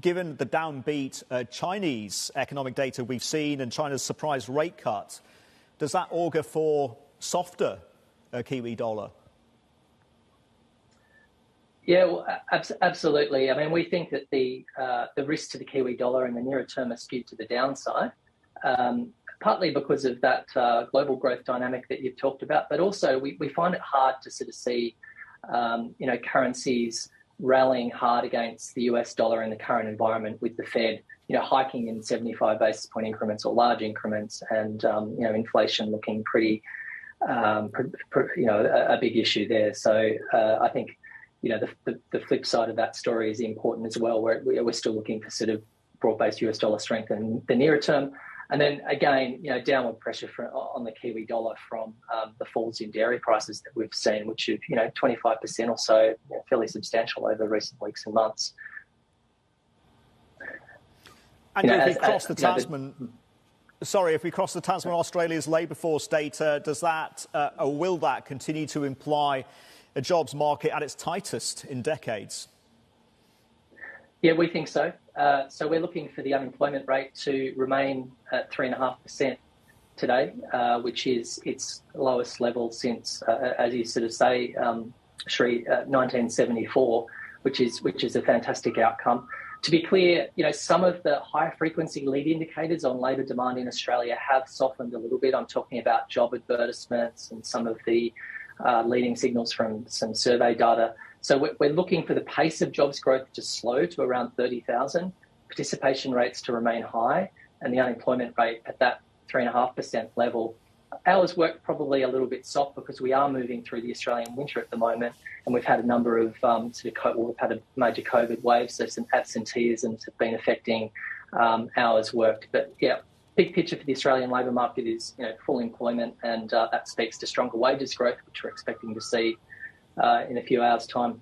given the downbeat Chinese economic data we've seen and China's surprise rate cut, does that augur for softer Kiwi dollar? Yeah, well, absolutely. I mean, we think that the risks to the Kiwi dollar in the nearer term are skewed to the downside, partly because of that global growth dynamic that you've talked about, but also we find it hard to sort of see, currencies rallying hard against the US dollar in the current environment with the Fed, hiking in 75 basis point increments or large increments, and inflation looking pretty, a big issue there. So I think. The flip side of that story is important as well. We're still looking for sort of broad-based US dollar strength in the nearer term. And then again, downward pressure on the Kiwi dollar from the falls in dairy prices that we've seen, which have, 25% or so, fairly substantial over recent weeks and months. And if we cross the Tasman... Sorry, if we cross the Tasman, Australia's labour force data, does that, or will that continue to imply a jobs market at its tightest in decades? Yeah, we think so. So we're looking for the unemployment rate to remain at 3.5% today, which is its lowest level since, as you sort of say, Sri, 1974, which is a fantastic outcome. To be clear, some of the high frequency lead indicators on labour demand in Australia have softened a little bit. I'm talking about job advertisements and some of the leading signals from some survey data. So we're looking for the pace of jobs growth to slow to around 30,000, participation rates to remain high, and the unemployment rate at that 3.5% level. Hours work probably a little bit soft because we are moving through the Australian winter at the moment, and we've had a number of we've had a major COVID wave, so some absenteeism have been affecting hours worked. But yeah, big picture for the Australian labour market is full employment, and that speaks to stronger wages growth, which we're expecting to see in a few hours' time.